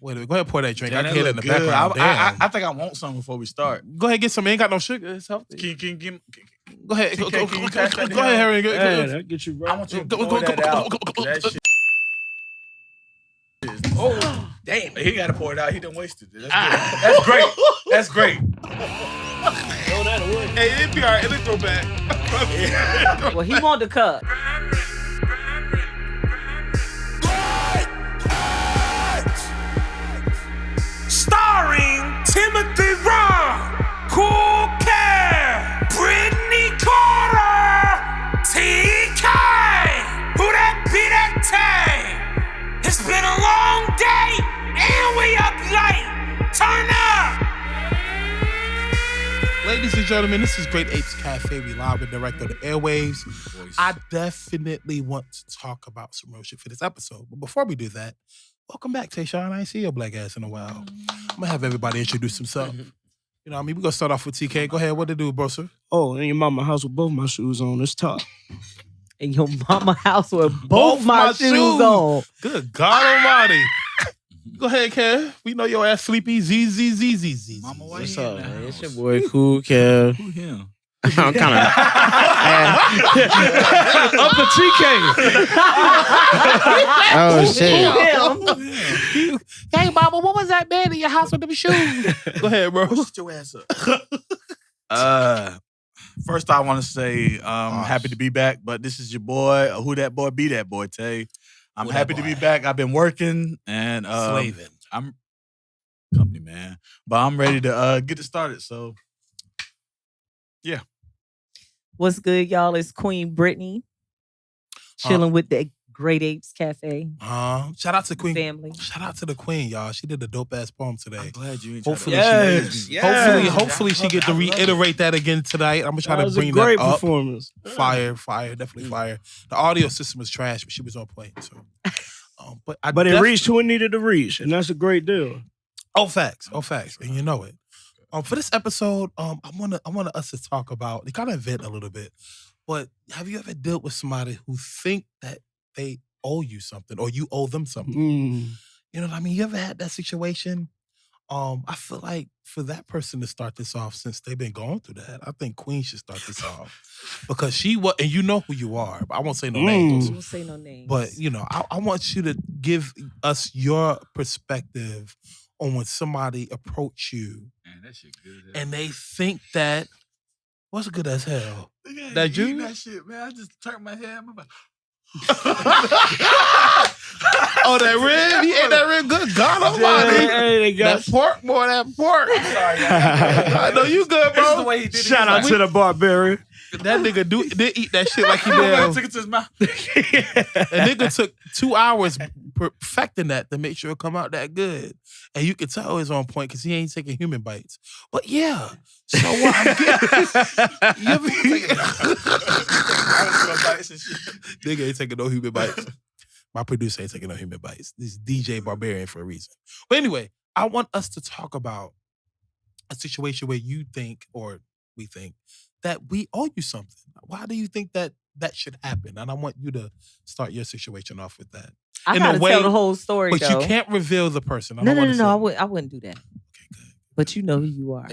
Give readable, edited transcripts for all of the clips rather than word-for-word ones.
Wait a minute. Go ahead and pour that drink. Damn, I can hear it in the good. background. Damn. I think I want some before we start. Go ahead, get some. It ain't got no sugar. It's healthy. Can you Go ahead. TK, Go can you pass that ahead, Harry. Yeah, that get you right. I want you to pour that out. That shit. Oh, damn. He got to pour it out. He done wasted it. That's great. That's great. Throw that away. Hey, it'll be all right. It'll go back. Well, he want the cup. Starring Timothy Ron, Cool Cat, Brittany Carter, TK. Who that be that Tay? It's been a long day and we up late. Turn up. Ladies and gentlemen, this is Great Apes Cafe. We live and direct on the airwaves. I definitely want to talk about some real shit for this episode. But before we do that, welcome back, Tayshawn. I ain't see your black ass in a while. I'm going to have everybody introduce themselves. You know what I mean? We're going to start off with TK. Go ahead. What to do, bro, sir? Oh, in your mama house with both my shoes on. It's tough. In your mama house with both my shoes on. Good God almighty. Go ahead, Kev. We know your ass sleepy. Z. Mama, why What's you up, in the man? house? It's your boy, Cool Cat. Who him? I'm kind of upper TK. Oh shit! Hey, mama, what was that man in your house with them shoes? Go ahead, bro. Shut your ass up. First, I want to say happy to be back, but this is your boy, who that boy be that boy, Tay. I'm Who that happy to be boy? back. I've been working and Slaving. I'm company man, but I'm ready to get it started. So, yeah. What's good, y'all? It's Queen Brittany. Chilling with the Great Apes Cafe Shout out to Queen. family. Shout out to the Queen, y'all. She did a dope ass poem today. I'm glad you ain't Hopefully, hopefully she get to reiterate that again tonight. I'm gonna try That to was a bring great that up. performance. Fire, definitely fire. The audio system was trash, but she was on point. So, but But it reached who it needed to reach, and that's a great deal. Oh, facts, and you know it. For this episode, I want us to talk about, kind of vent a little bit, but have you ever dealt with somebody who think that they owe you something or you owe them something? You know what I mean? You ever had that situation? I feel like for that person to start this off, since they've been going through that, I think Queen should start this off because she was, and you know who you are. But I won't say no names. I won't say no names. But you know, I want you to give us your perspective on when somebody approach you. Man, that shit good. And they think that, what's good as hell? Yeah, That you you? that shit, man. I just turned my head. I'm like, Oh, that rib? He ate that rib? Good God almighty. Hey, they got That pork, boy, that pork. I know you good, this is the bro. way he did it. shout out to the barbarian. That nigga did eat that shit like he I did. took it to his mouth. A nigga took 2 hours perfecting that to make sure it come out that good. And you can tell it's on point because he ain't taking human bites. But yeah. So what I'm getting... Nigga ain't taking no human bites. My producer ain't taking no human bites. This is DJ Barbarian for a reason. But anyway, I want us to talk about a situation where you think, or we think, that we owe you something. Why do you think that should happen? And I want you to start your situation off with that. I in a gotta way- tell the whole story, But though. you can't reveal the person. No. I I wouldn't do that. Okay, good. But you know who you are.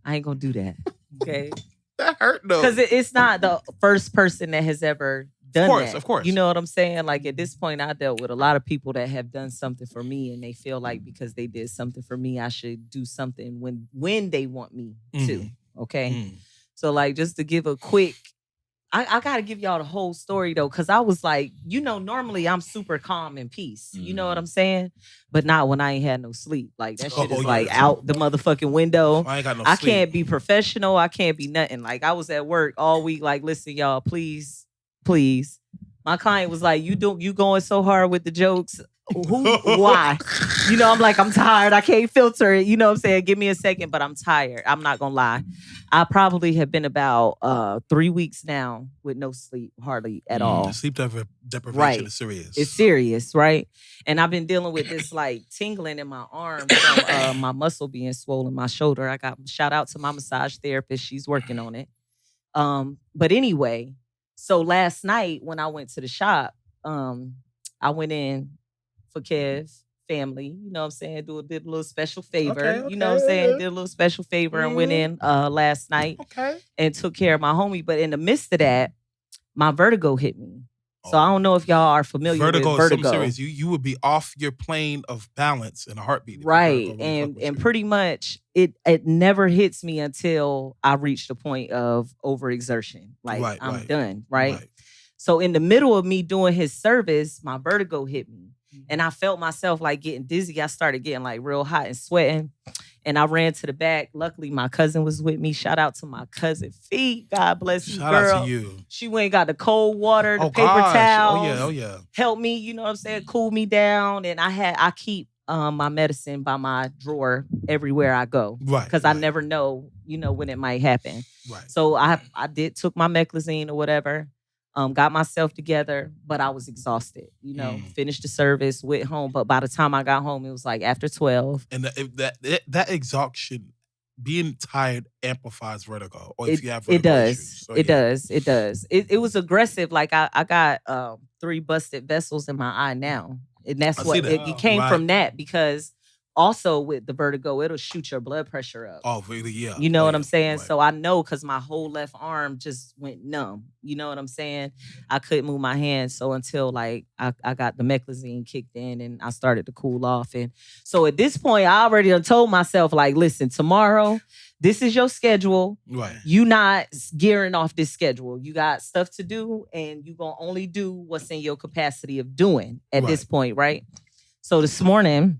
I ain't gonna do that. Okay. That hurt though. Because it's not the first person that has ever done that. Of course. You know what I'm saying? Like at this point, I dealt with a lot of people that have done something for me, and they feel like because they did something for me, I should do something when they want me to. Okay. So like just to give a quick, I gotta give y'all the whole story though, because I was like, you know, normally I'm super calm and peace. You know what I'm saying? But not when I ain't had no sleep. Like that shit is like out the motherfucking window. I ain't got no I sleep. can't be professional. I can't be nothing. Like I was at work all week. Like, listen, y'all, please. My client was like, you going so hard with the jokes. Why? You know, I'm like, I'm tired. I can't filter it. You know what I'm saying? Give me a second, but I'm tired. I'm not gonna lie. I probably have been about 3 weeks now with no sleep, hardly at all. Sleep deprivation Right. is serious. It's serious, right? And I've been dealing with this like tingling in my arm from my muscle being swollen, my shoulder. I got shout out to my massage therapist. She's working on it. But anyway, so last night when I went to the shop, I went in for Kev family. You know what I'm saying? Did a little special favor. Okay, You know what I'm saying? okay. Did a little special favor and went in last night Okay. and took care of my homie. But in the midst of that, my vertigo hit me. So I don't know if y'all are familiar Vertigo with is vertigo. something serious. You would be off your plane of balance in a heartbeat. Right. And pretty much it never hits me until I reach the point of overexertion. Like I'm done. Right? So in the middle of me doing his service, my vertigo hit me. And I felt myself like getting dizzy. I started getting like real hot and sweating. And I ran to the back. Luckily, my cousin was with me. Shout out to my cousin Feet. God bless you, Shout girl. out to you. She went and got the cold water, the paper towels. Oh yeah. Help me, you know what I'm saying? Cool me down. And I keep my medicine by my drawer everywhere I go. Right. Because I never know, when it might happen. Right. So I took my meclizine or whatever. Got myself together, but I was exhausted. Finished the service, went home. But by the time I got home, it was like after 12. And that exhaustion, being tired, amplifies vertigo. Or if you have vertigo issues. So, it does. It was aggressive. Like I got 3 busted vessels in my eye now, and that's what it came from that because. Also, with the vertigo, it'll shoot your blood pressure up. Oh, really? Yeah. You know what I'm saying? Right. So I know because my whole left arm just went numb. You know what I'm saying? I couldn't move my hands. So until like I got the meclizine kicked in and I started to cool off. And so at this point, I already done told myself, like, listen, tomorrow, this is your schedule. Right. You not gearing off this schedule. You got stuff to do and you going to only do what's in your capacity of doing at this point, right? So this morning,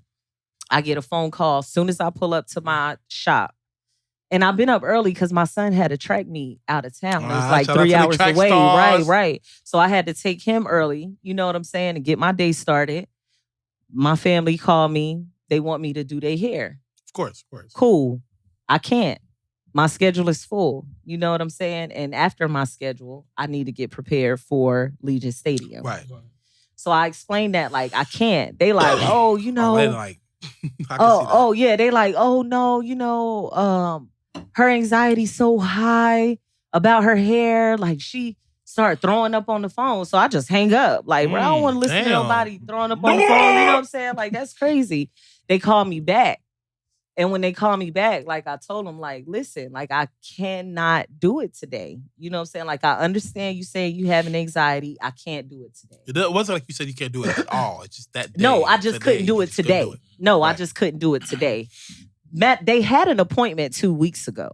I get a phone call as soon as I pull up to my shop. And I've been up early because my son had to track me out of town. It was like 3 hours away. Right. So I had to take him early, you know what I'm saying, and get my day started. My family called me. They want me to do their hair. Of course. Cool. I can't. My schedule is full. You know what I'm saying? And after my schedule, I need to get prepared for Legion Stadium. Right. So I explained that, like, I can't. They like, oh, you know. Yeah. They like, oh no, her anxiety's so high about her hair. Like she started throwing up on the phone. So I just hang up. Like, bro, I don't want to listen to nobody throwing up on the phone. You know what I'm saying? Like, that's crazy. They called me back. And when they called me back, like I told them, like, listen, like I cannot do it today. You know what I'm saying? Like I understand you saying you have an anxiety. I can't do it today. It wasn't like you said you can't do it at all. It's just that day. No, I just couldn't do it today. No, I just couldn't do it today. Matt, they had an appointment 2 weeks ago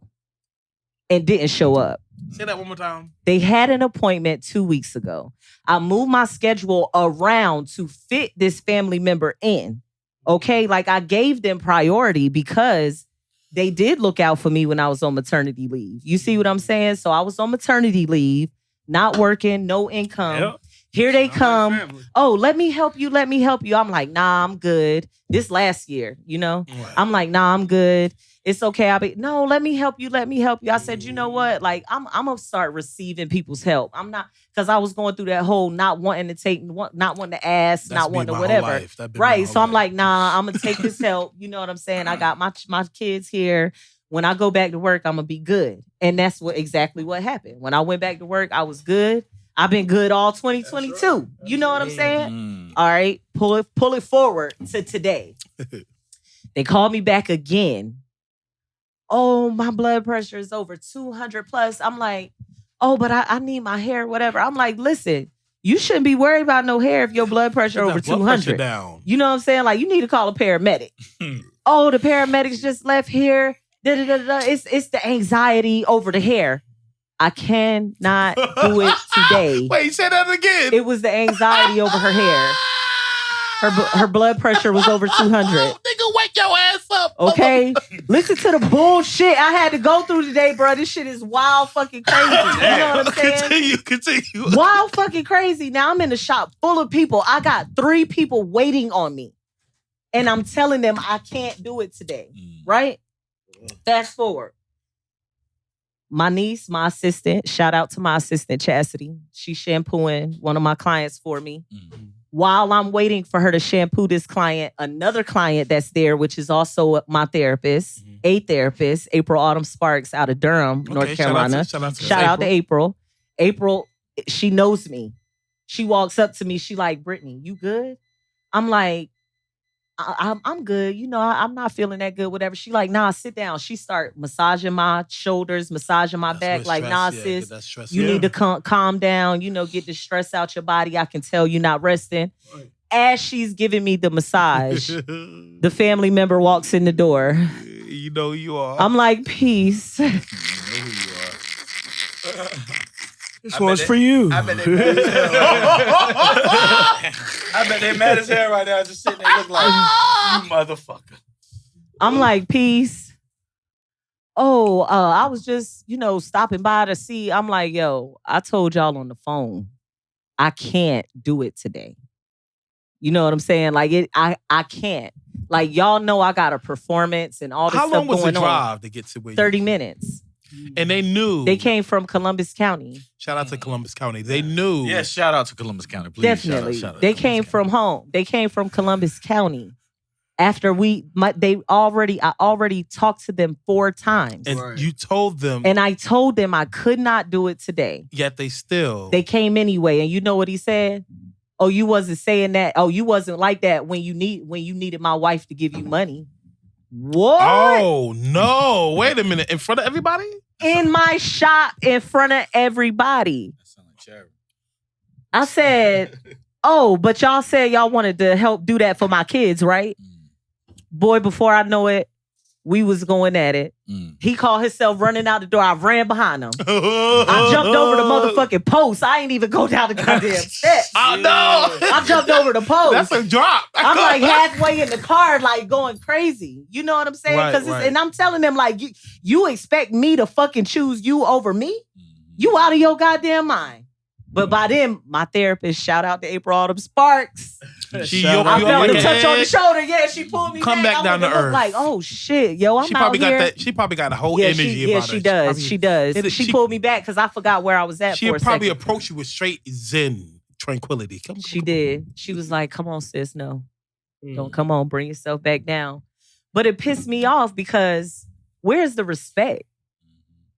and didn't show up. Say that one more time. They had an appointment 2 weeks ago. I moved my schedule around to fit this family member in. Okay, like I gave them priority because they did look out for me when I was on maternity leave. You see what I'm saying? So I was on maternity leave, not working, no income. Yep. Here they come. Oh, let me help you. I'm like, nah, I'm good. This last year, you know? Right. I'm like, nah, I'm good. It's okay. No, let me help you. I said, you know what? Like, I'm going to start receiving people's help. I'm not, because I was going through that whole not wanting to take, not wanting to ask, That's not wanting to whatever. Right. So I'm like, nah, I'm going to take this help. You know what I'm saying? I got my kids here. When I go back to work, I'm going to be good. And that's exactly what happened. When I went back to work, I was good. I've been good all 2022. You know what I'm saying? All right. Pull it forward to today. They called me back again. Oh, my blood pressure is over 200 plus. I'm like, oh, but I need my hair, whatever. I'm like, listen, you shouldn't be worried about no hair if your blood pressure over 200. Down. You know what I'm saying? Like, you need to call a paramedic. Oh, the paramedics just left here. It's the anxiety over the hair. I cannot do it today. Wait, say that again. It was the anxiety over her hair. Her blood pressure was over 200. Nigga, wake your ass up. Okay? Listen to the bullshit I had to go through today, bro. This shit is wild fucking crazy. You know what I'm saying? Continue. Wild fucking crazy. Now I'm in a shop full of people. I got 3 people waiting on me. And I'm telling them I can't do it today. Right? Fast forward. My niece, my assistant, shout out to my assistant, Chastity. She's shampooing one of my clients for me. Mm-hmm. While I'm waiting for her to shampoo this client, another client that's there, which is also my therapist, a therapist, April Autumn Sparks out of Durham, North Carolina. Shout out to April. April, she knows me. She walks up to me. She like, Brittany, you good? I'm like, I'm good. You know, I'm not feeling that good, whatever. She like, nah, sit down. She start massaging my shoulders, massaging my back. Like, nah, sis, you need to calm down, you know, get the stress out your body. I can tell you're not resting. Right. As she's giving me the massage, the family member walks in the door. You know who you are. I'm like, peace. You know who you are. This one's for you. I bet they mad as hell. I bet they mad as hell right now, just sitting there looking like, you motherfucker. I'm like, peace. Oh, I was just, you know, stopping by to see. I'm like, yo, I told y'all on the phone, I can't do it today. You know what I'm saying? Like, I can't. Like, y'all know I got a performance and all this stuff going on. How long was the drive to get to where 30 minutes. And they knew. They came from Columbus County. Shout out to Columbus County. They knew. Yes, shout out to Columbus County, please. Definitely. Shout out they came from home. They came from Columbus County. After I already talked to them 4 times. And you told them. And I told them I could not do it today. Yet they came anyway. And you know what he said? Oh, you wasn't saying that. Oh, you wasn't like that when you needed my wife to give you money. What? Oh, no. Wait a minute. In front of everybody? In my shop, in front of everybody. That sounds like charity. I said, oh, but y'all said y'all wanted to help do that for my kids, right? Boy, before I know it, we was going at it. He called himself running out the door. I ran behind him. I jumped over the motherfucking post. I ain't even go down the goddamn steps. Oh, no. I jumped over the post. That's a drop. I'm like halfway in the car, like going crazy. You know what I'm saying? Right. And I'm telling them, like, you expect me to fucking choose you over me? You out of your goddamn mind. But by then, my therapist, shout out to April Autumn Sparks. I felt the touch on the shoulder. Yeah, she pulled me Come back down to earth. Like, oh shit, yo, I'm out here. She probably got a whole energy about it. She does. She pulled me back because I forgot where I was at. She probably approached you with straight zen tranquility. She did. She was like, "Come on, sis, no, don't come on, bring yourself back down." But it pissed me off because where's the respect?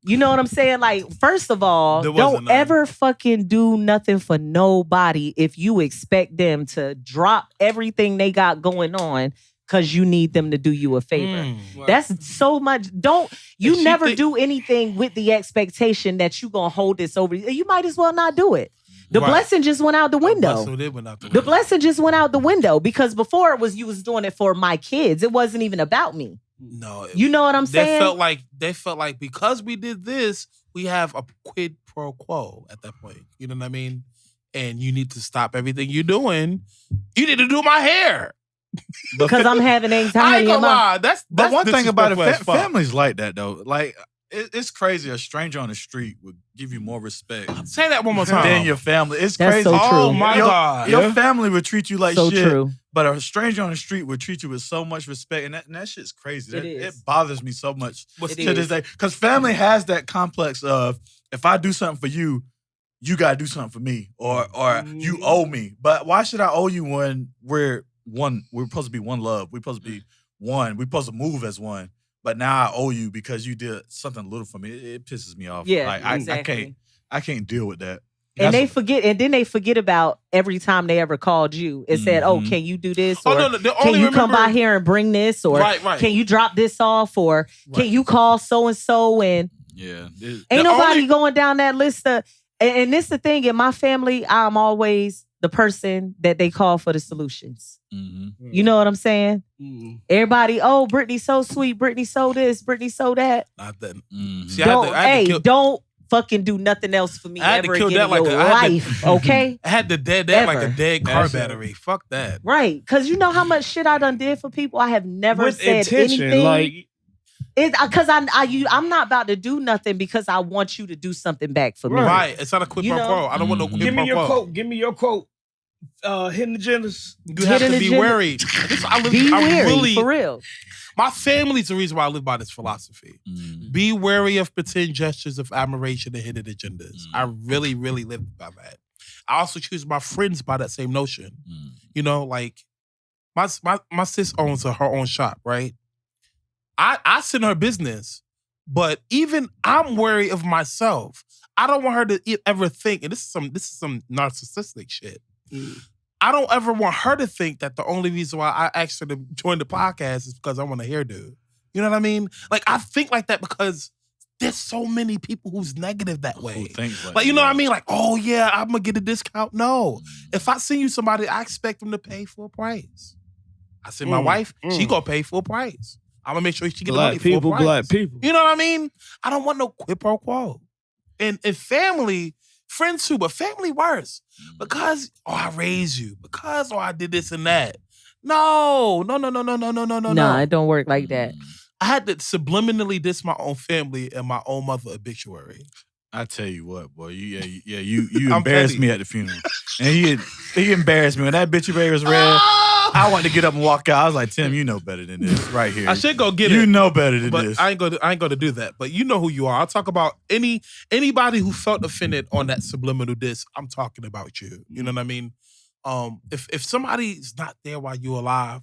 You know what I'm saying? Like, first of all, don't ever fucking do nothing for nobody if you expect them to drop everything they got going on because you need them to do you a favor. That's so much. You never do anything with the expectation that you gonna hold this over. You might as well not do it. The blessing just went out the window. The blessing just went out the window because before it was you was doing it for my kids. It wasn't even about me. No, you know what I'm saying? They felt like because we did this, we have a quid pro quo at that point. You know what I mean? And you need to stop everything you're doing. You need to do my hair because I'm having anxiety. I ain't gonna lie. That's one thing about it. Families like that though. Like it's crazy. A stranger on the street would give you more respect. Say that one more time. Than your family. It's That's crazy. So true. Oh my God. Your family would treat you like so shit. True. But a stranger on the street would treat you with so much respect, and that shit's crazy. It bothers me so much to this day. Because family has that complex of, if I do something for you, you gotta do something for me, or you owe me. But why should I owe you when we're one? We're supposed to be one love. We're supposed to be one. We're supposed to move as one. But now I owe you because you did something little for me. It pisses me off. Yeah, like, exactly. I can't deal with that. And then they forget about every time they ever called you and said, "Oh, can you do this? Or can you come by here and bring this? Or can you drop this off? Or can you call so and so?" And ain't nobody going down that list of. And this the thing in my family, I'm always the person that they call for the solutions. You know what I'm saying? Everybody, oh, Brittany's so sweet. Brittany so this. Brittany so that. Not that. Don't fucking do nothing else for me ever again in your life, okay? I had to dead that like a dead car battery. Fuck that. Right, because you know how much shit I done did for people. I have never said anything. Like, because I'm not about to do nothing because I want you to do something back for me. Right, it's not a quid pro quo. I don't want no quid pro quo. Give me your quote. Give me your quote. Hidden agendas. You have to be wary. Be wary, for real. My family's the reason why I live by this philosophy. Be wary of pretend gestures of admiration and hidden agendas. I really, really live by that. I also choose my friends by that same notion. You know, like my sis owns her own shop, right? I send her business, but even I'm wary of myself. I don't want her to ever think, and this is some narcissistic shit. I don't ever want her to think that the only reason why I asked her to join the podcast is because I want a hairdo. You know what I mean? Like, I think like that because there's so many people who's negative that way. Who thinks like you know what I mean? Like, oh yeah, I'm gonna get a discount. No. If I send you somebody, I expect them to pay full price. I send my wife, she gonna pay full price. I'm gonna make sure she get the money full price. Black people. You know what I mean? I don't want no quid pro quo. And family, friends too, but family worse. Because, I raised you. Because, I did this and that. No, it don't work like that. I had to subliminally diss my own family and my own mother obituary. I tell you what, boy, you embarrassed me at the funeral, and he embarrassed me when that obituary was read. I wanted to get up and walk out. I was like, Tim, you know better than this, right here. I should go get it. You know better than this. I ain't going to do that. But you know who you are. I'll talk about anybody who felt offended on that subliminal diss. I'm talking about you. You know what I mean? If somebody's not there while you're alive,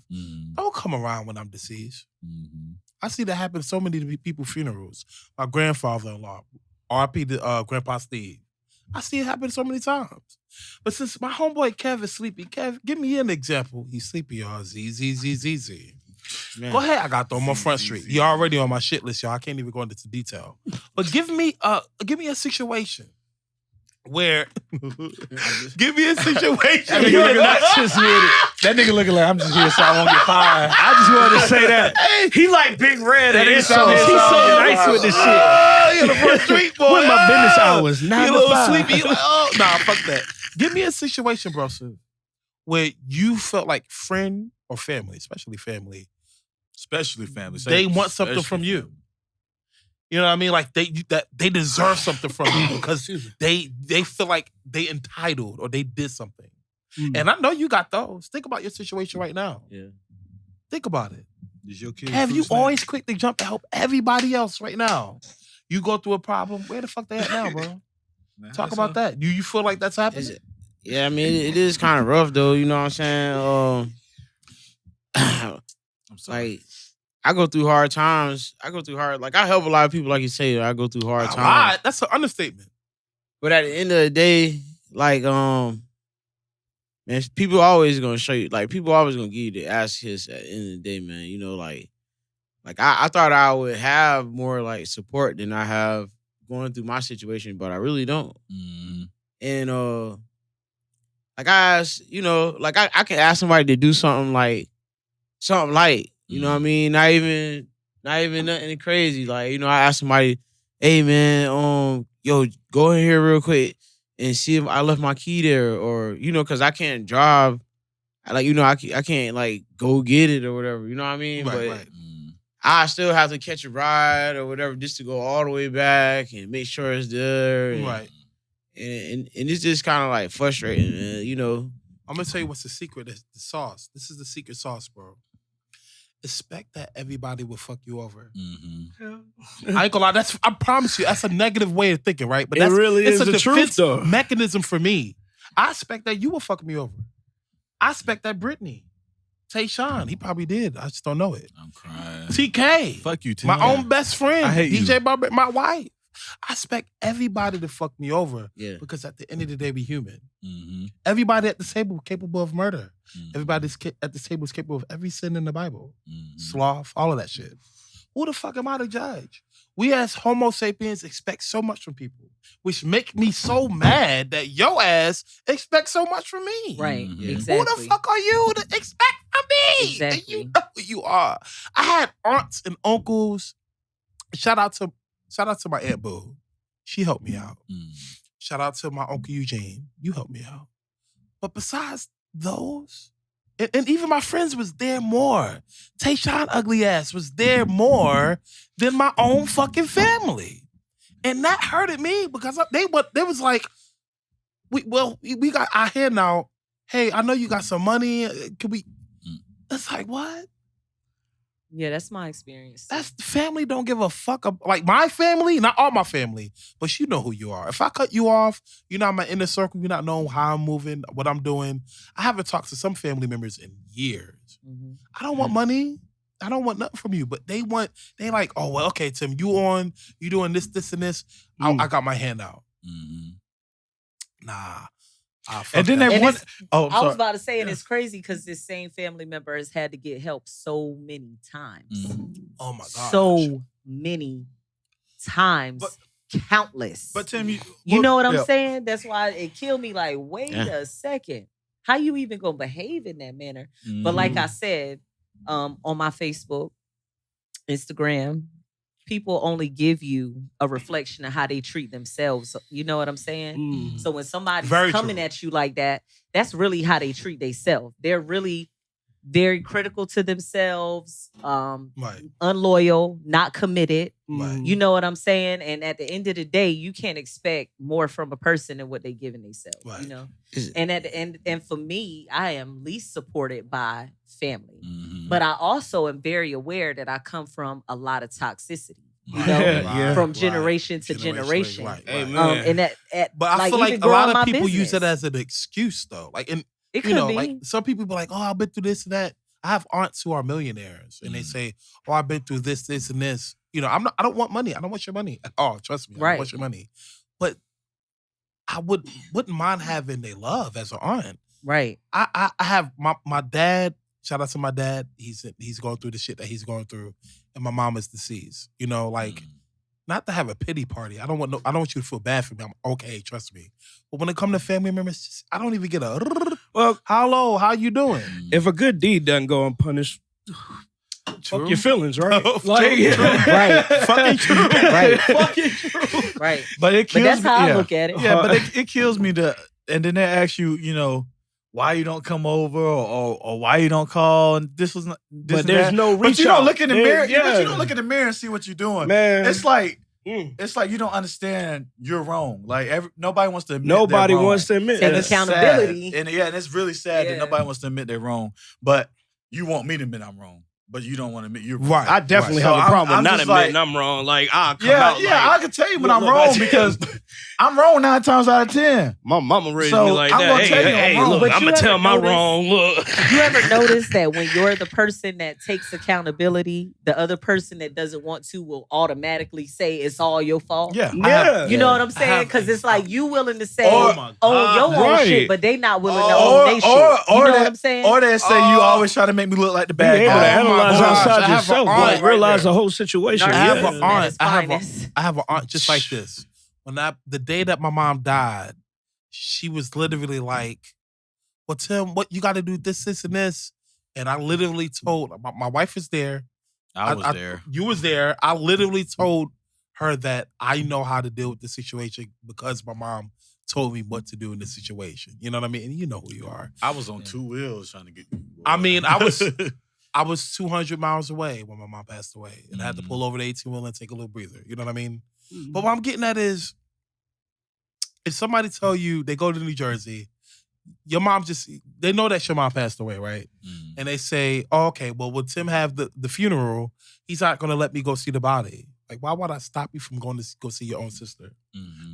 don't come around when I'm deceased. I see that happen at so many people's funerals. My grandfather-in-law, R.I.P. Grandpa Steve. I see it happen so many times. But since my homeboy Kev is sleepy, Kev, give me an example. He's sleepy, y'all. Z. Go ahead. I got to throw him on Front Street. He already on my shit list, y'all. I can't even go into detail. But give me a situation where give me a situation. That nigga looking like I'm just here so I won't get fired. I just wanted to say that. He like Big Red at his show. He's so nice with this shit. He on the Front Street, boy. When my business hours, 9 He a to little 5. sleepy. He like, nah, fuck that. Give me a situation, bro, where you felt like friend or family, especially family. They want something from you. You know what I mean? Like they deserve something from you because they feel like they entitled or they did something. And I know you got those. Think about your situation right now. Yeah. Think about it. Is your kid Have you always quick to jump to help everybody else right now? You go through a problem. Where the fuck they at now, bro? Talk about that. Do you feel like that's happening? Yeah, I mean, it is kind of rough, though. You know what I'm saying? I'm sorry. Like, I go through hard times. Like, I help a lot of people, like you say. I go through hard times. Lot? That's an understatement. But at the end of the day, like, man, people always gonna show you. Like, people always gonna give you the ass kiss at the end of the day, man. You know, like I thought I would have more like support than I have going through my situation, but I really don't. And like I ask, you know, like I can ask somebody to do something light. You know what I mean? Not even nothing crazy. Like, you know, I ask somebody, hey man, yo, go in here real quick and see if I left my key there, or, you know, cause I can't drive. Like, you know, I can't like go get it or whatever. You know what I mean? But I still have to catch a ride or whatever just to go all the way back and make sure it's there. And, Right. And it's just kind of like frustrating, man, you know. I'm gonna tell you what's the secret. The sauce. This is the secret sauce, bro. Expect that everybody will fuck you over. I ain't gonna lie. I promise you, that's a negative way of thinking, right? But It really it's is a the truth, defense though. mechanism for me. I expect that you will fuck me over. I expect that Brittany, Tayshawn, he probably did. I just don't know it. I'm crying. TK, Fuck you, TK. my own best friend, I hate DJ you. Barber, my wife. I expect everybody to fuck me over because at the end of the day, we human. Everybody at the table capable of murder. Everybody at the table is capable of every sin in the Bible. Sloth, all of that shit. Who the fuck am I to judge? We as Homo sapiens expect so much from people, which make me so mad that your ass expects so much from me. Right, exactly. Who the fuck are you to expect from me? Exactly. And you know who you are. I had aunts and uncles. Shout out to my Aunt Boo. She helped me out. Shout out to my Uncle Eugene. You helped me out. But besides those, and even my friends was there more. Tayshawn ugly ass was there more than my own fucking family. And that hurted me because they was like, we got our hair now. Hey, I know you got some money. Can we? It's like, what? Yeah, that's my experience. That's family don't give a fuck. Like my family, not all my family, but you know who you are. If I cut you off, you're not my inner circle, you're not knowing how I'm moving, what I'm doing. I haven't talked to some family members in years. I don't want money. I don't want nothing from you. But they like, oh, well, okay, Tim, you doing this, and this. I got my hand out. Nah. And then they want. I was about to say, and it's crazy because this same family member has had to get help so many times. Oh my God. So many times. Countless. But Tim, you know what I'm saying? That's why it killed me. Like, wait a second. How you even gonna behave in that manner? But like I said, on my Facebook, Instagram, people only give you a reflection of how they treat themselves. You know what I'm saying? So when somebody's coming at you like that, that's really how they treat themselves. They're really very critical to themselves, unloyal, not committed. You know what I'm saying? And at the end of the day, you can't expect more from a person than what they giving themselves. You know? And at the end, and for me, I am least supported by family. But I also am very aware that I come from a lot of toxicity. You know, from generation to generation. And but I feel like a lot of people use it as an excuse, though. Like, it could be. Like some people be like, "Oh, I've been through this and that." I have aunts who are millionaires, and they say, "Oh, I've been through this, this, and this." You know, I don't want money. I don't want your money at all. Trust me, I don't want your money. But I wouldn't mind having their love as an aunt. Right. I have my dad. Shout out to my dad. He's going through the shit that he's going through, and my mom is deceased. You know, like. Not to have a pity party. I don't want you to feel bad for me. I'm okay, trust me. But when it comes to family members, I don't even get a hello, how you doing? If a good deed doesn't go unpunished, fuck your feelings, right? True. Right. Fucking true. Right. Fucking true. Right. But it kills that's me. how I look at it. Yeah, but it kills me and then they ask you, you know, why you don't come over or why you don't call, and this was not. This but there's that. no reach. But you don't look in the mirror. Yeah. But you don't look in the mirror and see what you're doing. Man, it's like you don't understand you're wrong. Like nobody wants to admit nobody they're wrong. wants to admit take accountability. And it's really sad that nobody wants to admit they're wrong. But you want me to admit I'm wrong. But you don't want to admit you're wrong. Right. I definitely have a problem with not admitting I'm wrong. Like, I'll come out. Yeah, I can tell you when I'm wrong because I'm wrong 9 times out of 10. My mama raised me like that. Hey, look, I'm going to tell my wrong. Look. You ever notice that when you're the person that takes accountability, the other person that doesn't want to will automatically say it's all your fault? Yeah. You know what I'm saying? Because it's like you willing to say, own your own shit, but they not willing to own their shit. You know what I'm saying? Or they say you always try to make me look like the bad guy. Outside yourself, but realize the whole situation. I have an aunt. I have an aunt just like this. When the day that my mom died, she was literally like, "Well, Tim, what you got to do this, and this." And I literally told my wife was there. I was there. You was there. I literally told her that I know how to deal with the situation because my mom told me what to do in this situation. You know what I mean? And you know who you are. I was on 2 wheels trying to get you. I mean, I was 200 miles away when my mom passed away, and I had to pull over the 18-wheel and take a little breather. You know what I mean? But what I'm getting at is, if somebody tell you they go to New Jersey, your mom they know that your mom passed away, right? And they say, oh, okay, well, will Tim have the funeral? He's not going to let me go see the body. Like, why would I stop you from going to go see your own sister?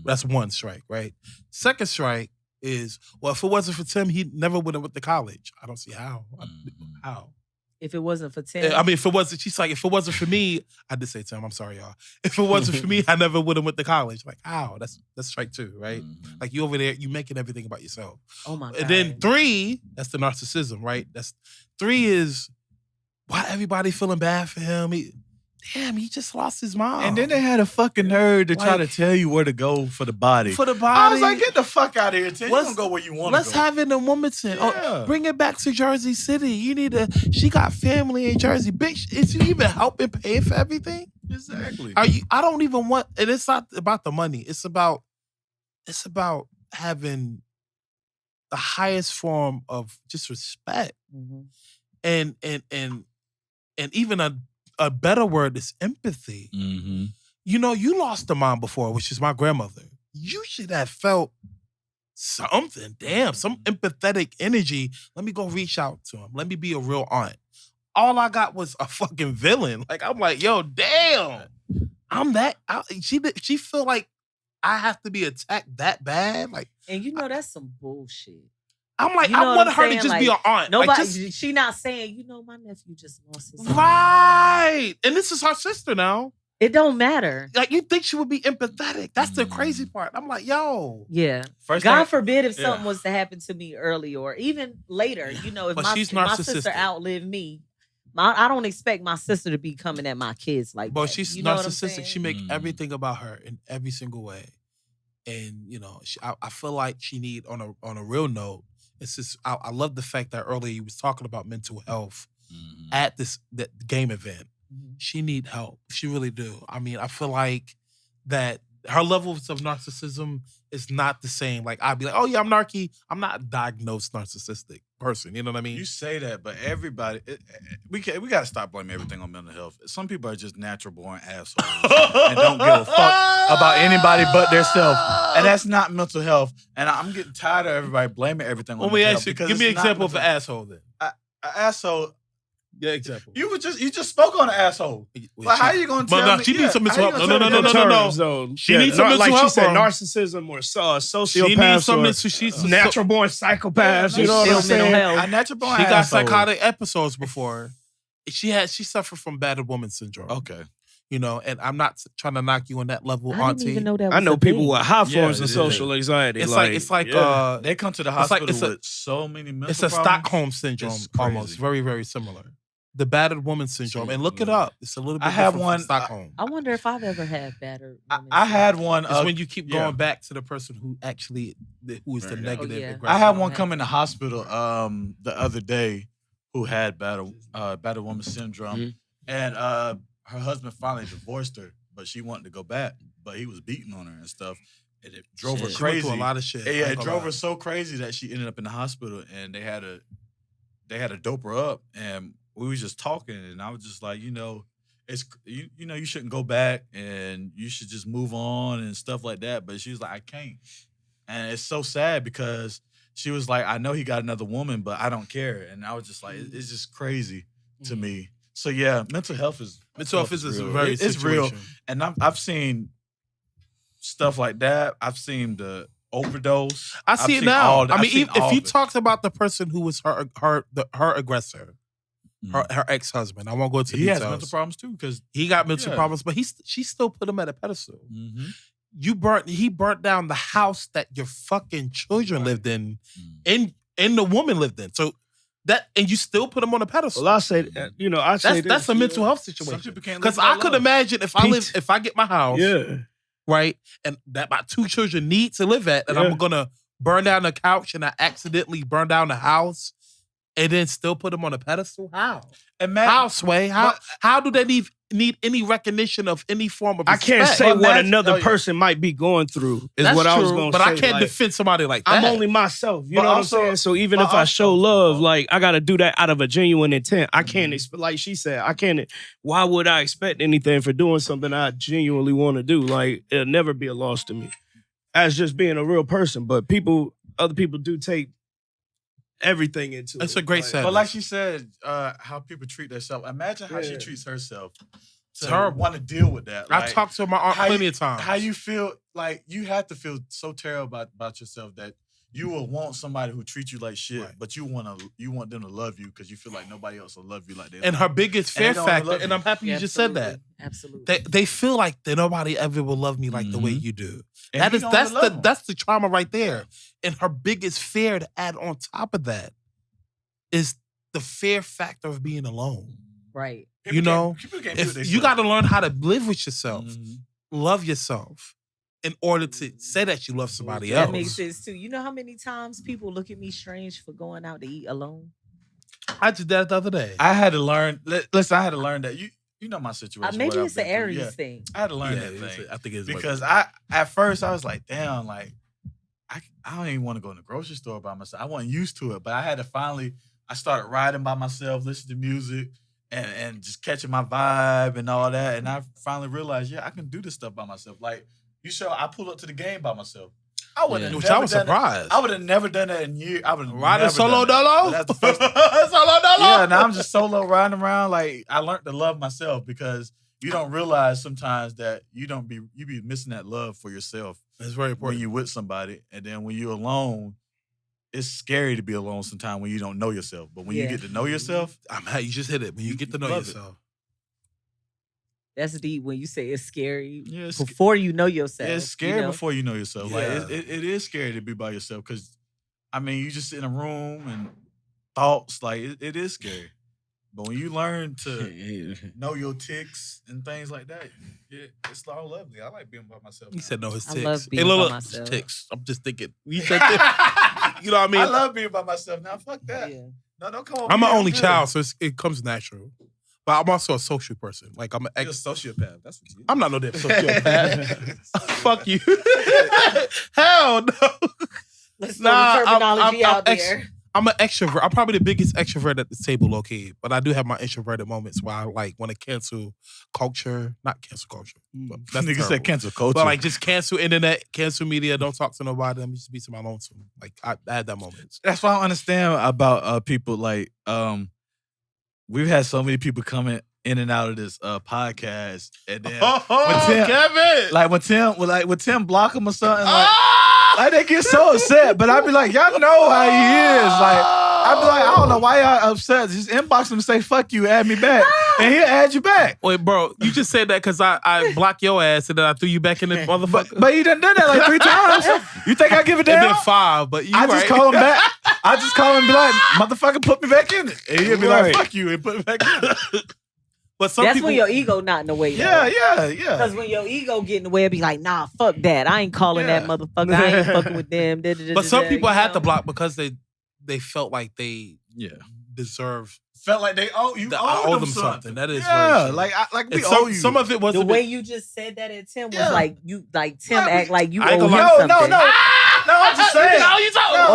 That's one strike, right? Second strike is, well, if it wasn't for Tim, he never would have went to college. I don't see how. How? If it wasn't for Tim. I mean, if it wasn't, she's like, if it wasn't for me, I did say Tim, I'm sorry, y'all. If it wasn't for me, I never would have went to college. Like, how? That's strike 2, right? Like, you over there, you making everything about yourself. Oh my God. And then 3, that's the narcissism, right? 3 is, why everybody feeling bad for him? He just lost his mom. And then they had a fucking nerve to try to tell you where to go for the body. I was like, get the fuck out of here, Tim. You don't go where you want to go. Let's have it in Wilmington. Yeah. Oh, bring it back to Jersey City. She got family in Jersey. Bitch, is you even helping pay for everything? Exactly. I don't even want, and it's not about the money. It's about having the highest form of just respect. And even a better word is empathy. You know, you lost a mom before, which is my grandmother. You should have felt something. Damn, some empathetic energy. Let me go reach out to him. Let me be a real aunt. All I got was a fucking villain. Like, I'm like, yo, damn. I'm that. She feel like I have to be attacked that bad. Like, and you know that's some bullshit. I'm like, I want her to just be an aunt. Nobody, she not saying, my nephew just lost his son. Right. And this is her sister now. It don't matter. Like, you think she would be empathetic. That's the crazy part. I'm like, yo. Yeah. God forbid if something was to happen to me early or even later. You know, if my sister outlived me, I don't expect my sister to be coming at my kids like that. But she's narcissistic. She make everything about her in every single way. And, you know, I feel like she need, on a real note, it's just, I love the fact that earlier you was talking about mental health at that game event. She need help. She really do. I mean, I feel like that her levels of narcissism is not the same. Like, I'd be like, oh yeah, I'm narky. I'm not a diagnosed narcissistic person. You know what I mean? You say that, but everybody, we got to stop blaming everything on mental health. Some people are just natural born assholes and don't give a fuck about anybody but themselves. And that's not mental health. And I'm getting tired of everybody blaming everything on mental health. Give me an example of an asshole then. An asshole. Yeah, example. You just spoke on an asshole. Like, how are you going to tell me? She needs some mental help. No. She needs some mental help. Like she said, narcissism or sociopath. She needs some she's natural born psychopaths. You know what I'm saying? A natural born. She got psychotic episodes before. She suffered from battered woman syndrome. Okay. You know, and I'm not trying to knock you on that level, I auntie. didn't even know that was I know a people thing. with high forms of social anxiety. It's like they come to the hospital with so many mental It's a problems. Stockholm syndrome, almost very, very similar. The battered woman syndrome, and look it up. It's a little bit different from Stockholm. I wonder if I've ever had battered woman. I had one. It's when you keep going back to the person who who is the negative aggressor. I had one come in the hospital the other day who had battered woman syndrome, and her husband finally divorced her, but she wanted to go back, but he was beating on her and stuff. And it drove her crazy. She went through a lot of shit. Yeah, it drove her so crazy that she ended up in the hospital, and they had to dope her up, and we was just talking, and I was just like, you know, it's you know, you shouldn't go back, and you should just move on and stuff like that. But she was like, I can't, and it's so sad because she was like, I know he got another woman, but I don't care, and I was just like, it's just crazy to me. So yeah, mental health is very it's real, and I've seen stuff like that. I've seen the overdose. I see it now. I mean, if you talked about the person who was her aggressor. Her ex-husband. I won't go into details. He has mental problems too, because he got mental problems, but she still put him at a pedestal. He burnt down the house that your fucking children lived in, and the woman lived in. So that, and you still put him on a pedestal. Well, I say, that's a mental health situation. Because I could imagine if I get my house, right, and that my two children need to live at, and I'm gonna burn down the couch, and I accidentally burn down the house. And then still put them on a pedestal? How? How, Sway? How do they need any recognition of any form of respect? I can't say what another person might be going through is That's what I was true, going to but say. I can't defend somebody like that. I'm only myself. You know what I'm saying? So even if I show love, like, I got to do that out of a genuine intent. I can't, like she said, why would I expect anything for doing something I genuinely want to do? Like, it'll never be a loss to me as just being a real person. But other people do take everything into It's a great set. But like she said, how people treat themselves. Imagine how she treats herself. To want to deal with that. I talked to my aunt plenty of times. How you feel, like, you have to feel so terrible about yourself that you will want somebody who treats you like shit, but you want them to love you because you feel like nobody else will love you like that. And her biggest fear factor, and I'm happy you just said that. Absolutely. They feel like that nobody ever will love me like the way you do. And that's the trauma right there. And her biggest fear to add on top of that is the fear factor of being alone. Right. You know, you got to learn how to live with yourself, love yourself, in order to say that you love somebody else. That makes sense too. You know how many times people look at me strange for going out to eat alone? I did that the other day. I had to learn. Listen, I had to learn that you know my situation. Maybe it's an Aries thing. I had to learn that thing. I think it's because at first I was like, damn, like I don't even want to go in the grocery store by myself. I wasn't used to it, but I had to I started riding by myself, listening to music. And just catching my vibe and all that. And I finally realized, I can do this stuff by myself. Like, I pulled up to the game by myself. I would have Which I was surprised. I would have never done that in years. I would have riding solo dolo? That's the first time. Solo dolo? Yeah, now I'm just solo riding around. Like, I learned to love myself because you don't realize sometimes that you be missing that love for yourself. That's very important. When you're with somebody. And then when you're alone, it's scary to be alone sometimes when you don't know yourself. But when you get to know yourself, you just hit it. When you get to know yourself. That's deep when you say it's scary. Yeah, before you know yourself. Yeah, it's scary before you know yourself. Yeah. Like it is scary to be by yourself because, I mean, you just in a room and thoughts. Like it is scary. But when you learn to know your tics and things like that, it's all lovely. I like being by myself. He said no, his tics. I love being by myself. Tics. I'm just thinking. You said you know what I mean? I love being by myself. Now, fuck that. Yeah. No, don't come on. I'm an only child, so it comes natural. But I'm also a social person. Like I'm You're a sociopath. That's what you are. I'm not no damn sociopath. Fuck you. Hell no. Let's throw the terminology out there. I'm an extrovert. I'm probably the biggest extrovert at the table, low-key. But I do have my introverted moments where I like want to cancel culture. Not cancel culture. That's nigga said cancel culture. But like just cancel internet, cancel media, don't talk to nobody. I'm just be to my lonesome. Like I had that moment. That's why I don't understand about people like we've had so many people coming in and out of this podcast. And then when Tim block him or something, like they get so upset, but I'd be like, y'all know how he is. Like, I'd be like, I don't know why y'all upset. Just inbox him and say, fuck you, add me back. And he'll add you back. Wait, bro, you just said that because I blocked your ass and then I threw you back in the motherfucker. But you done that like 3 times. You think I give a damn? It been 5, but I just call him back. I just call him and be like, motherfucker, put me back in it. And he'll be like, fuck you, and put me back in it. But that's when your ego not in the way. Yeah, yeah, yeah. Because when your ego get in the way, it'll be like, nah, fuck that. I ain't calling that motherfucker. I ain't fucking with them. But some people had to block because they felt like they deserve. Felt like they owe them something. That is like we owe you. Some of it was the way you just said that at Tim was like Tim act like you owe him something. No, I'm just saying.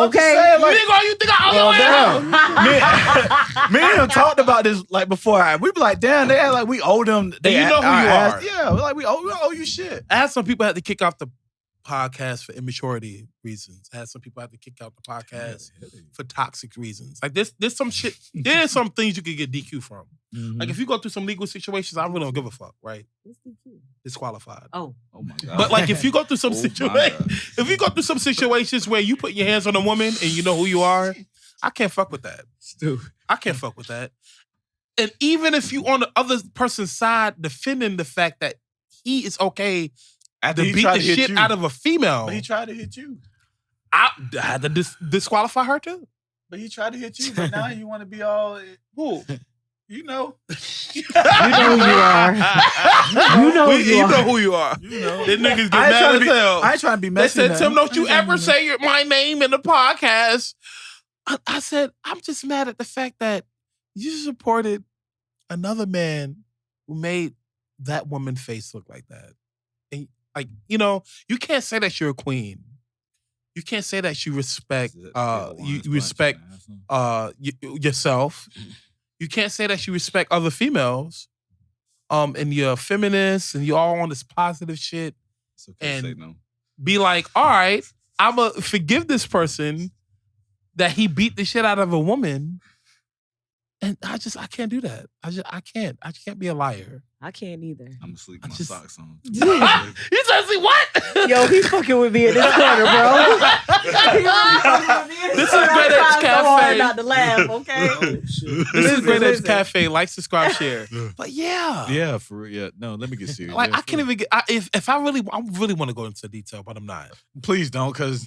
Okay. You think I owe you? Me and him talked about this like before. We be like, damn, they act like we owe them. You know who you are. Yeah, we're like we owe you shit. I had some people had to kick off the podcast for immaturity reasons. I had some people have to kick out the podcast for toxic reasons. Like there's some shit. There's some things you could get DQ from. Mm-hmm. Like if you go through some legal situations, I really don't give a fuck, right? Disqualified. Oh my god. But like if you go through some situations where you put your hands on a woman and you know who you are, I can't fuck with that. I can't fuck with that. And even if you on the other person's side defending the fact that he is okay after to beat the shit out of a female. But he tried to hit you. I had to disqualify her too. But he tried to hit you, but now you want to be all... Who? You know. You know who you are. You know who you are. You know. Them niggas get mad as hell. I ain't trying to be messy. They said, Tim, don't you ever say my name in the podcast. I said, I'm just mad at the fact that you supported another man who made that woman's face look like that. And like, you know, you can't say that you're a queen. You can't say that you respect you respect yourself. You can't say that you respect other females. And you're a feminist and you're all on this positive shit. It's okay and to say no. Be like, all right, I'ma forgive this person that he beat the shit out of a woman. And I can't do that. I can't be a liar. I can't either. I'm asleep with my socks on. You trying to see what? Yo, he's fucking with me in this corner, bro. This is Great Apes Cafe. So hard not to laugh, okay? This is Great Apes Cafe. Like, subscribe, share. But yeah, for real. Yeah, no, let me get serious. Like, I can't even get. If I really want to go into detail, but I'm not. Please don't, because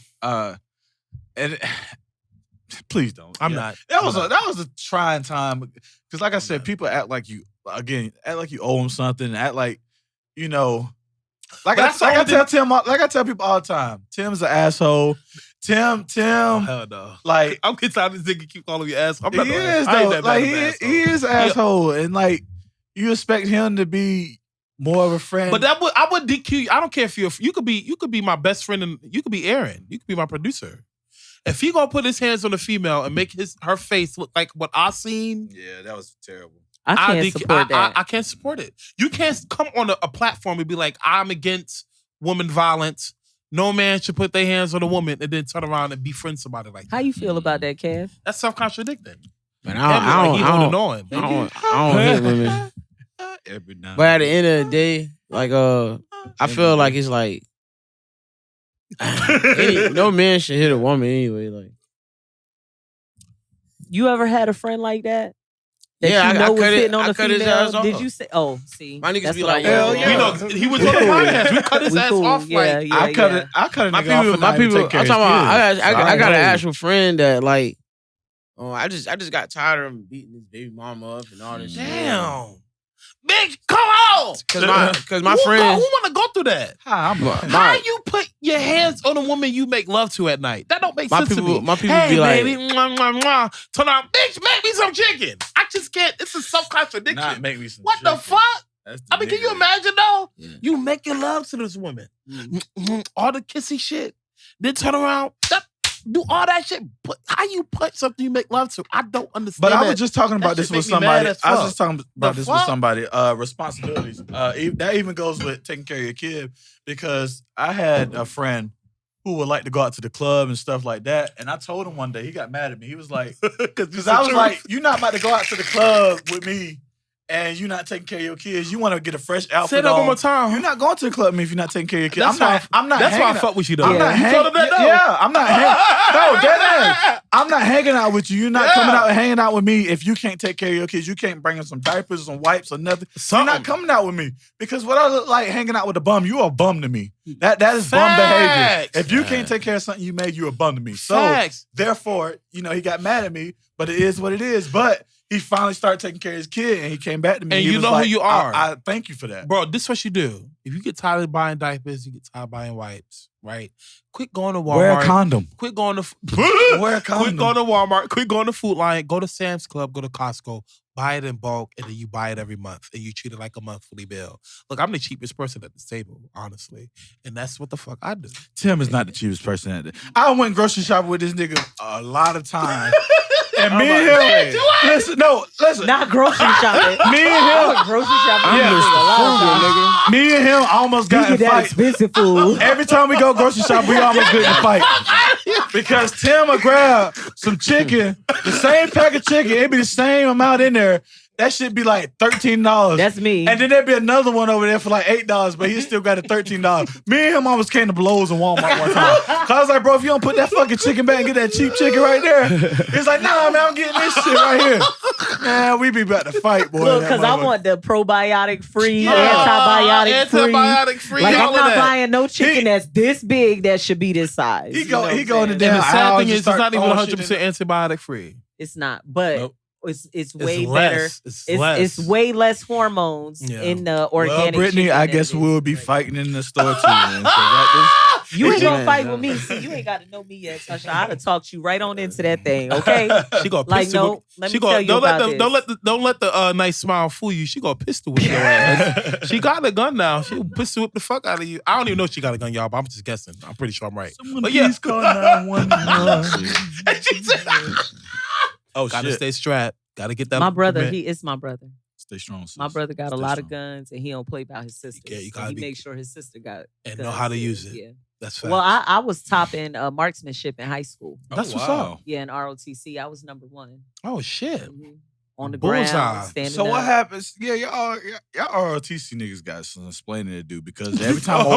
please don't. I'm not. That was a trying time because, like I said, people act like you owe them something. Act like, you know, I tell people all the time. Tim's an asshole. Tim. Oh, hell no. Like I'm getting tired of this nigga keep calling me asshole. He is though. Like he is an asshole, and like you expect him to be more of a friend. But I would DQ you. I don't care if you could be my best friend and you could be Aaron. You could be my producer. If he gonna put his hands on a female and make her face look like what I seen, yeah, that was terrible. I can't support that. I can't support it. You can't come on a platform and be like, I'm against woman violence. No man should put their hands on a woman and then turn around and befriend somebody like that. How you feel about that, Kev? That's self-contradicting. Man, I don't hate women. Every now. But at the end of the day, like I feel like it's like no man should hit a woman anyway. Like, you ever had a friend like that? That Yeah, you know I was cut it- hitting on I the cut his female. ass off. Did you say? Oh, see, My niggas that's be what I like, wanted hell to yeah. know. He was on the podcast. We cut his We ass cool. off. Yeah, Like, yeah, I cut yeah. it. I cut a My nigga off people, for my not even people. taking care I'm of talking about. his kids. I got an know. actual friend that like. I just got tired of him beating his baby mama up and all this shit. damn. Bitch, come on. Cause my Who friend. want to go through that? How you put your hands on a woman you make love to at night? That don't make sense to me. My people Hey, be like, baby, mwah, mwah, mwah. Turn on, bitch, make me some chicken. I just can't. This is self-contradiction. Not make me some What the chicken. fuck? That's the I mean, can you nigga. imagine though? Yeah. You making love to this woman, all the kissy shit, then turn around, do all that shit. But how you punch something you make love to? I don't understand. But I that. was just talking about That this shit with make me mad somebody. as I was fuck. just talking about The this with fuck? somebody. Responsibilities. That even goes with taking care of your kid because I had a friend who would like to go out to the club and stuff like that. And I told him one day, he got mad at me. He was like, because I was like, you're not about to go out to the club with me and you're not taking care of your kids. You want to get a fresh outfit. Say that on. one more time. You're not going to the club with me if you're not taking care of your kids. That's I'm not. That's why I hanging fuck out. with you though. I'm not You hanging. told him that though. Yeah, I'm not hanging. No, dead ass. I'm not hanging out with you. You're not coming out and hanging out with me if you can't take care of your kids. You can't bring them some diapers, some wipes, or nothing. You're not coming out with me because what I look like hanging out with a bum. You are a bum to me. That is bum behavior. If you can't take care of something you made, you a bum to me. So therefore, he got mad at me. But it is what it is. But he finally started taking care of his kid, and he came back to me. And he you was know like, who you are. I thank you for that, Bro, this is what you do. If you get tired of buying diapers, you get tired of buying wipes, right? Quit going to Walmart. Wear a condom. Quit going to Wear a condom. Quit going to Walmart. Quit going to Food Lion. Go to Sam's Club. Go to Costco. Buy it in bulk, and then you buy it every month, and you treat it like a monthly bill. Look, I'm the cheapest person at this table, honestly, and that's what the fuck I do. Tim is not the cheapest person at it. I went grocery shopping with this nigga a lot of times. And me and him, listen. Not grocery shopping. Me and him, grocery shopping. nigga. Me and him almost got in a fight. Expensive food. Every time we go grocery shop, we almost get in a fight. Because Tim will grab some chicken, the same pack of chicken, it be the same amount in there. That shit be like $13. That's me. And then there'd be another one over there for like $8, but he still got it $13. Me and him almost came to blows in Walmart one time. Cause I was like, bro, if you don't put that fucking chicken back and get that cheap chicken right there, he's like, nah, man, I'm getting this shit right here. Man, we be about to fight, boy. Look, because I want the probiotic free, antibiotic free. Like, I'm not buying no chicken that's this big that should be this size. He going to And damn the sad aisle thing and is, it's start not even throwing shit 100% antibiotic free. It's not, but Nope. it's way less. better. It's less. It's way less hormones in the organic. Well, Brittany, chicken I than guess it is. we'll be fighting in the store too, man. You ain't gonna fight with me. See, you ain't got to know me yet, Tasha. I'd have talked you right on into that thing, okay? She gonna Like, pistol no, whip. let She me tell you about this. Don't let the nice smile fool you. She gonna pistol whip your ass. She got a gun now. She'll pistol whip the fuck out of you. I don't even know if she got a gun, y'all, but I'm just guessing. I'm pretty sure I'm right. But yeah, call 911. and she said, Oh, gotta shit. stay strapped. Gotta get that. My brother, permit. he is my brother. Stay strong, sis. My brother got a Stay lot of strong. guns, and he don't play about his sisters. Yeah, you So gotta he be- make sure his sister got and guns know how to too. use it. Yeah. That's fact. Well, I was top in marksmanship in high school. That's what's up. Yeah, in ROTC, I was number 1. Oh shit. Mhm. On the Bullseye. ground, standing So up. what happens? Yeah, y'all ROTC niggas got some explaining to do because every time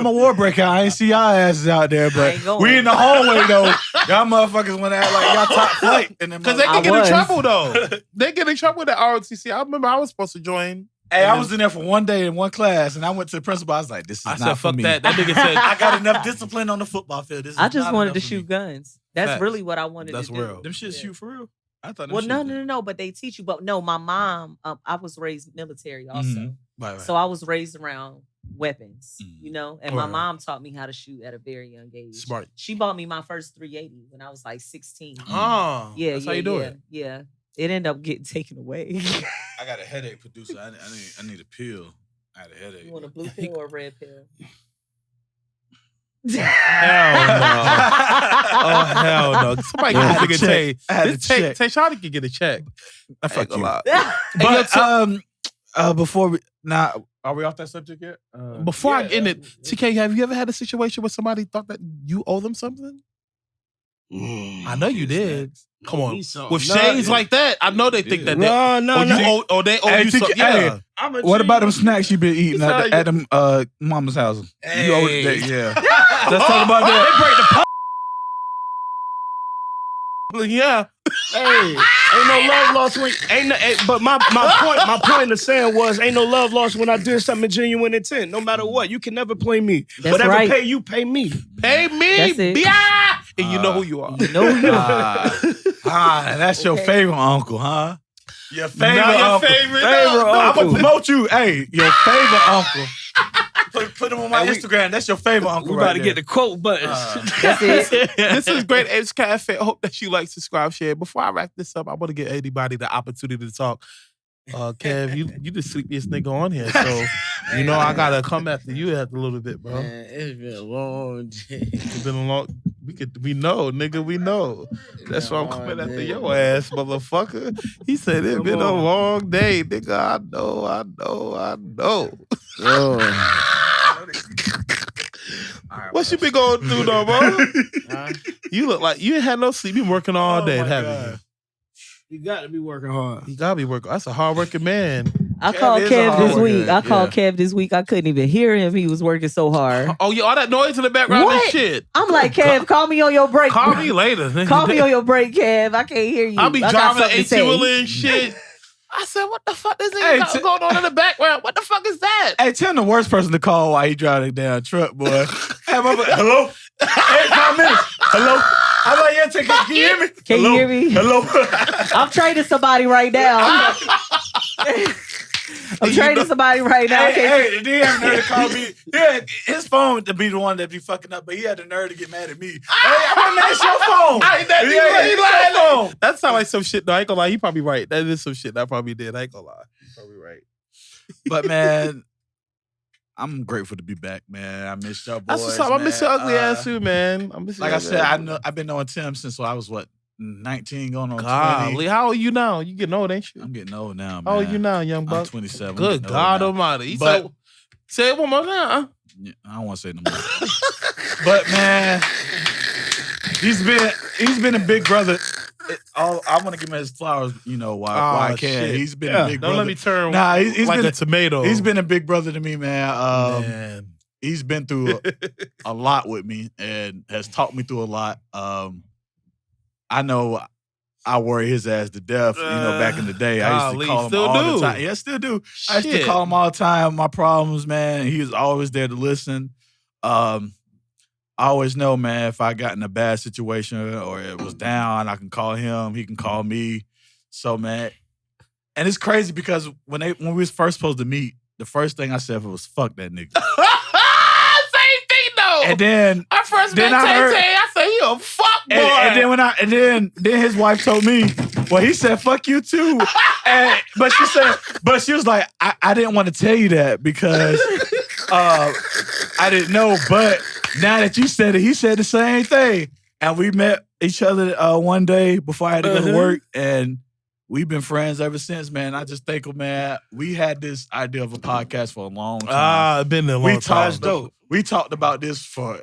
a war break out, I ain't see y'all asses out there, I but ain't going. we in the hallway though. Y'all motherfuckers want to act like y'all top flight, and Because they can get in trouble though. They get in trouble with the ROTC. I remember I was supposed to join. Hey, I was in there for one day in one class, and I went to the principal. I was like, "This is I not said, for "Fuck me." that." That nigga said, I got enough discipline on the football field. This is I just not wanted enough to for me. shoot guns. That's Facts. really what I wanted That's to do. real. Them shits shoot for real. I thought. Well, no. But they teach you. But no, my mom, I was raised military also. Mhm. Right. So I was raised around weapons, and my Right. mom taught me how to shoot at a very young age. Smart. She bought me my first 380 when I was like 16. Oh, Yeah, that's yeah, how you do yeah, it. Yeah. It ended up getting taken away. I got a headache, producer. I need a pill. I had a headache. You want a blue pill or a red pill? Hell no. Oh hell no. Somebody I get had this to nigga check. Tay. I had This to Tay, check. Tay Shawty can get a check. I fuck you. But Before we now, are we off that subject yet? before I end it, TK, have you ever had a situation where somebody thought that you owe them something? I know you did. Come on. With shades like that, I know they think that they owe you something. Yeah. What about them snacks you been eating at them mama's house? You owe that, yeah. Let's talk about that. Yeah. Hey, Ain't no love lost when but my point of saying was ain't no love lost when I did something genuine intent. No matter what, you can never play me. That's Whatever right. pay you, pay me. Pay me, That's it. and you know who you are. You know who you are. That's your favorite uncle, huh? Your favorite Not your uncle. favorite. No, I'm uncle. gonna promote you. Hey, your favorite uncle. Put him on my Instagram. That's your favorite uncle. We right about to there. get the quote buttons. That's it. This is Great Apes Cafe. I hope that you like, subscribe, share. Before I wrap this up, I want to give anybody the opportunity to talk. Kev, you the sleepiest nigga on here, so you know I gotta come after you after a little bit, bro. Man, it's been a long day. It's been a long. We know, nigga. We know. That's why I'm coming after your ass, motherfucker. He said it's been a long day, nigga. I know. What you been going through, though, bro? You look like you ain't had no sleep. You been working all day, haven't you? You got to be working hard. You gotta be working. That's a hard working man. I called Kev this week. Kev this week. I couldn't even hear him. He was working so hard. Oh, yeah, all that noise in the background What? and shit. I'm like, Kev, call me on your break. Call me later. Call me on your break, Kev. I can't hear you. I'll be I got driving something the to say. 18-wheeler and shit. I said, what the fuck is going on in the background? What the fuck is that? Hey, tell him the worst person to call while he driving down truck, boy. Hey, hello? Hey, 5 minutes. Hello? I'm like, yeah, can you hear me? Can you hear me? Hello? I'm trading somebody right now. I'm trading somebody right now. Hey, he had the nerve to call me. Yeah, his phone to be the one that be fucking up, but he had the nerve to get mad at me. Hey, I'm mad at your phone. That sounds like some shit, though. I ain't gonna lie. He probably right. That is some shit that I probably did. I ain't gonna lie. He probably right. But, man, I'm grateful to be back, man. I miss y'all boys. That's what's up. I miss your ugly ass too, man. Like I said, I've been knowing Tim since I was, 19 going on 20. Golly, how old are you now? You getting old, ain't you? I'm getting old now, man. How old are you now, young buck? I'm 27. Good God Almighty. But say it one more time. Yeah, I don't want to say no more. But man, he's been a big brother. I want to give him his flowers, why I can. Shit. He's been a big brother. Don't let me turn he's like been a tomato. He's been a big brother to me, man. Man. He's been through a lot with me and has taught me through a lot. I know I worry his ass to death. Back in the day, I used to call him all the time. Yeah, I still do. I used to call him all the time, my problems, man. He was always there to listen. I always know, man, if I got in a bad situation or it was down, I can call him. He can call me. So, man, and it's crazy because when we was first supposed to meet, the first thing I said was, fuck that nigga. Same thing, though. And then I first met Tay-Tay. I said, he a fuck boy. And then his wife told me, well, he said, fuck you too. But she was like, I didn't want to tell you that because I didn't know. But now that you said it, he said the same thing. And we met each other one day before I had to go to work. And we've been friends ever since, man. I just think, man, we had this idea of a podcast for a long time. It's been a long time. We talked about this for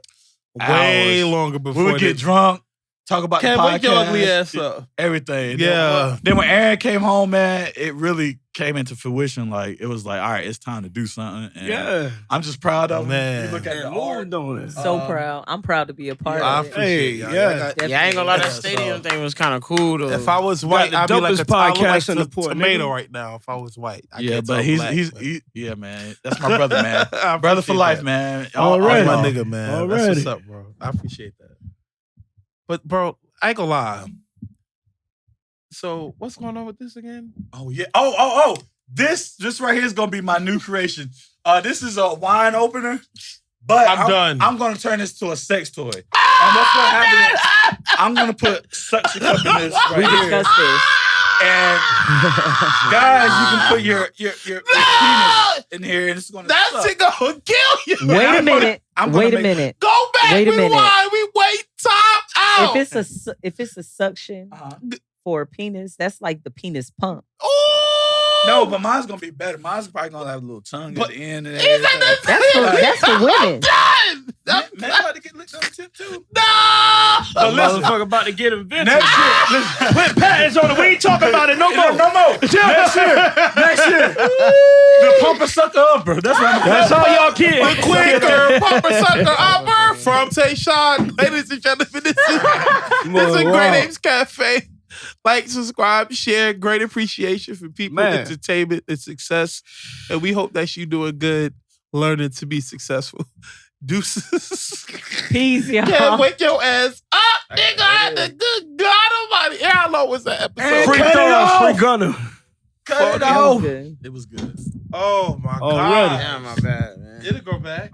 way hours. longer before. We would get drunk, talk about the podcast. Wake your ugly ass up. Everything. Yeah. Then when Aaron came home, man, it really came into fruition. Like, it was like, all right, it's time to do something. And yeah. I'm just proud of him. Man. You look at the art on it. So proud. I'm proud to be a part I of it. appreciate it. I ain't gonna lie, that stadium thing was kind of cool though. If I was white, I'd be like a podcast in the tomato right now. If I was white, but he's yeah, man. That's my brother, man. Brother for life, man. All right, my nigga, man. Already. That's what's up, bro. I appreciate that. But bro, I ain't gonna lie. So what's going on with this again? Oh yeah. Oh. This right here is gonna be my new creation. This is a wine opener. But I'm done. I'm gonna turn this to a sex toy. And what's gonna happen is I'm gonna put suction cup in this right here. We discussed this. And guys, you can put your penis in here, and it's gonna. That shit gonna kill you. Wait a minute. Wait a minute. Go back. Wait a minute. Rewind. We wait. Time out. If it's a suction for a penis, that's like the penis pump. No, but mine's gonna be better. Mine's probably gonna have a little tongue at the end. And That's for women. Man, about to get licked on the tip too. No! The motherfucker about to get invented. Next year, listen, Put patents on it. We ain't talking about it no more. No more. Next year. The pumper sucker upper. That's all y'all get. The quicker pumper sucker upper from Tayshawn. Ladies and gentlemen, this is Great Apes Cafe. Like, subscribe, share. Great appreciation for people, entertainment, and success. And we hope that you doing good, learning to be successful. Deuces. Peace, y'all. Can't wake your ass up, nigga. I had the good God Almighty. How long was that episode? Free Gunner. Cut it off. It was good. Oh, my God. Damn, my bad, man. It'll go back.